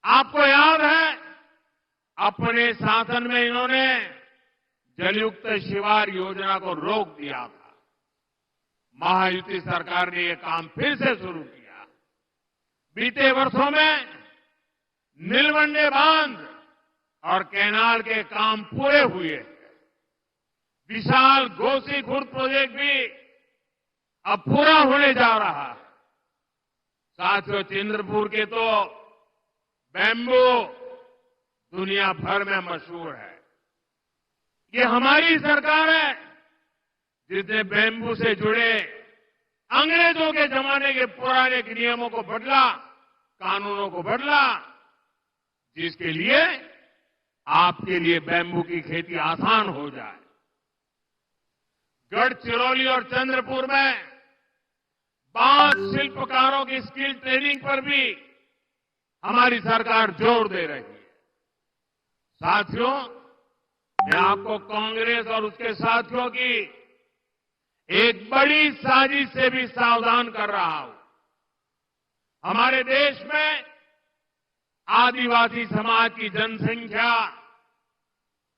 आपको याद है, अपने शासन में इन्होंने जलयुक्त शिवार योजना को रोक दिया था। महायुति सरकार ने यह काम फिर से शुरू किया। बीते वर्षों में नीलवंडे बांध और कैनाल के काम पूरे हुए। विशाल घोसी खुर्द प्रोजेक्ट भी अब पूरा होने जा रहा है। साथियों, चंद्रपुर के तो बैम्बू दुनिया भर में मशहूर है। ये हमारी सरकार है जिसने बैम्बू से जुड़े अंग्रेजों के जमाने के पुराने नियमों को बदला, कानूनों को बदला, जिसके लिए आपके लिए बैम्बू की खेती आसान हो जाए। गढ़चिरौली और चंद्रपुर में बांस शिल्पकारों की स्किल ट्रेनिंग पर भी हमारी सरकार जोर दे रही है। साथियों, मैं आपको कांग्रेस और उसके साथियों की एक बड़ी साजिश से भी सावधान कर रहा हूं। हमारे देश में आदिवासी समाज की जनसंख्या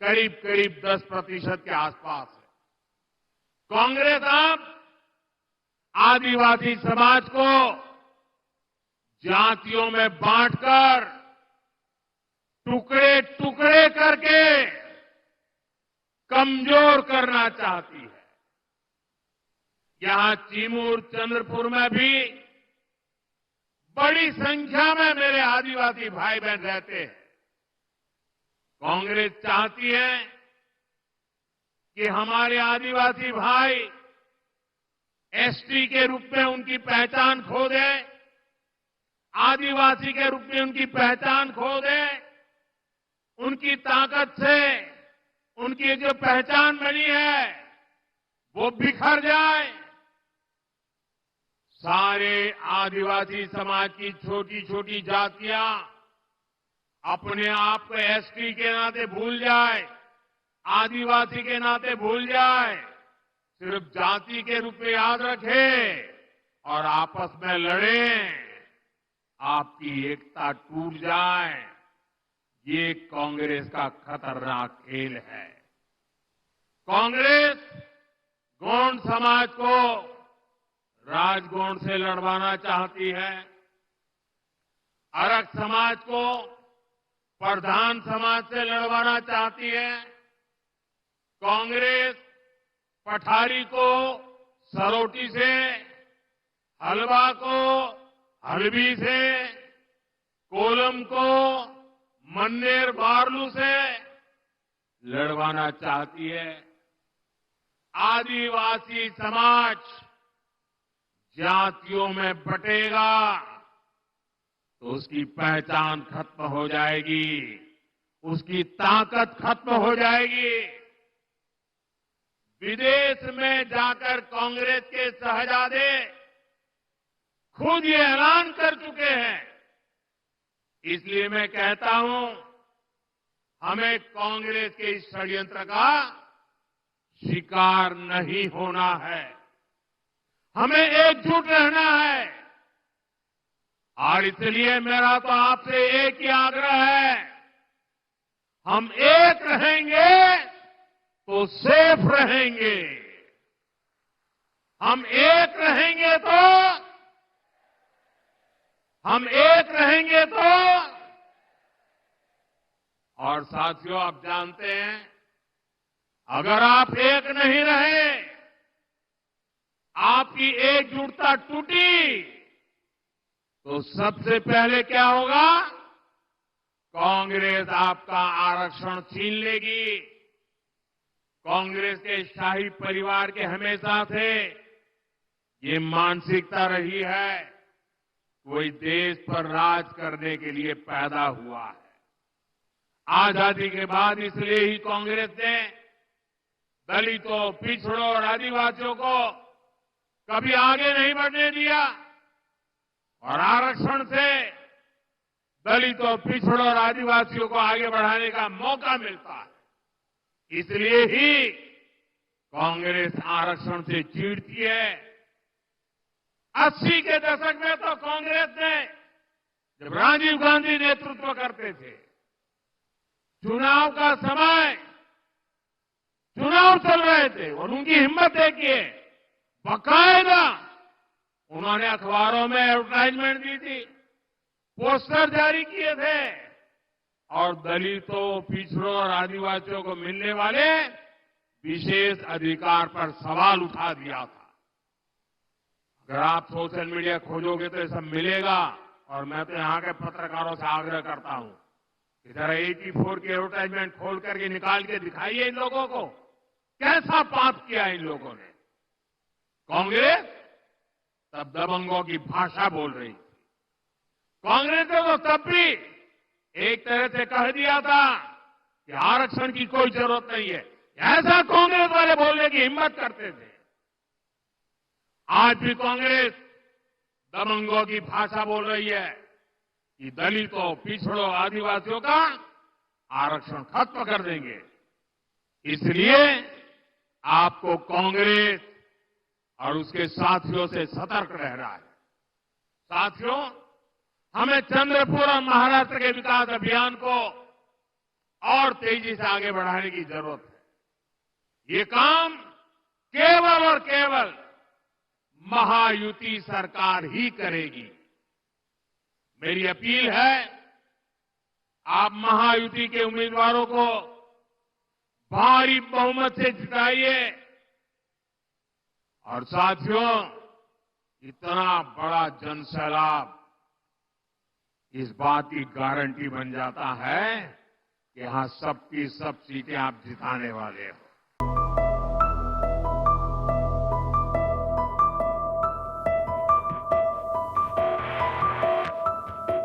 करीब करीब 10% के आसपास है। कांग्रेस अब आदिवासी समाज को जातियों में बांटकर टुकड़े टुकड़े करके कमजोर करना चाहती है। यहां चिमूर, चंद्रपुर में भी बड़ी संख्या में मेरे आदिवासी भाई बहन रहते हैं। कांग्रेस चाहती है कि हमारे आदिवासी भाई एसटी के रूप में उनकी पहचान खो दें, आदिवासी के रूप में उनकी पहचान खो दें, उनकी ताकत से उनकी जो पहचान बनी है वो बिखर जाए। सारे आदिवासी समाज की छोटी छोटी जातियां अपने आप को एसटी के नाते भूल जाए, आदिवासी के नाते भूल जाए, सिर्फ जाति के रूप में याद रखे और आपस में लड़ें, आपकी एकता टूट जाए। ये कांग्रेस का खतरनाक खेल है। कांग्रेस गोंड समाज को राजगोंड से लड़वाना चाहती है, अरग समाज को प्रधान समाज से लड़वाना चाहती है। कांग्रेस पठारी को सरोटी से, हलवा को हलबी से, कोलम को मन्नेर बारलू से लड़वाना चाहती है। आदिवासी समाज जातियों में बटेगा तो उसकी पहचान खत्म हो जाएगी, उसकी ताकत खत्म हो जाएगी। विदेश में जाकर कांग्रेस के शहजादे खुद ये ऐलान कर चुके हैं। इसलिए मैं कहता हूं, हमें कांग्रेस के इस षड्यंत्र का शिकार नहीं होना है, हमें एकजुट रहना है। और इसलिए मेरा तो आपसे एक ही आग्रह है, हम एक रहेंगे तो सेफ रहेंगे, हम एक रहेंगे तो और साथियों, आप जानते हैं, अगर आप एक नहीं रहे, आपकी एकजुटता टूटी, तो सबसे पहले क्या होगा? कांग्रेस आपका आरक्षण छीन लेगी। कांग्रेस के शाही परिवार के हमेशा से ये मानसिकता रही है, कोई देश पर राज करने के लिए पैदा हुआ है। आजादी के बाद इसलिए ही कांग्रेस ने दलितों, पिछड़ों और आदिवासियों को कभी आगे नहीं बढ़ने दिया और आरक्षण से दलितों, पिछड़ों और आदिवासियों को आगे बढ़ाने का मौका मिलता है। इसलिए ही कांग्रेस आरक्षण से चिढ़ती है। 80 के दशक में तो कांग्रेस ने जब राजीव गांधी नेतृत्व करते थे, चुनाव का समय, चुनाव चल रहे थे और उनकी हिम्मत देखिए, बाकायदा उन्होंने अखबारों में एडवर्टाइजमेंट दी थी, पोस्टर जारी किए थे और दलितों, पिछड़ों और आदिवासियों को मिलने वाले विशेष अधिकार पर सवाल उठा दिया था। अगर आप सोशल मीडिया खोजोगे तो ये सब मिलेगा और मैं तो यहां के पत्रकारों से आग्रह करता हूं कि जरा 84 की एडवर्टाइजमेंट खोल करके निकाल के दिखाइए इन लोगों को, कैसा पाप किया इन लोगों ने। कांग्रेस तब दबंगों की भाषा बोल रही थी। कांग्रेस ने तो तब भी एक तरह से कह दिया था कि आरक्षण की कोई जरूरत नहीं है, ऐसा कांग्रेस वाले बोलने की हिम्मत करते थे। आज भी कांग्रेस दबंगों की भाषा बोल रही है कि दलितों, पिछड़ों, आदिवासियों का आरक्षण खत्म कर देंगे। इसलिए आपको कांग्रेस और उसके साथियों से सतर्क रहना है। साथियों, हमें चंद्रपुर और महाराष्ट्र के विकास अभियान को और तेजी से आगे बढ़ाने की जरूरत है। ये काम केवल और केवल महायुति सरकार ही करेगी। मेरी अपील है, आप महायुति के उम्मीदवारों को भारी बहुमत से जिताइए और साथियों, इतना बड़ा जनसैलाब इस बात की गारंटी बन जाता है कि यहां सबकी सब सीटें आप जिताने वाले हो।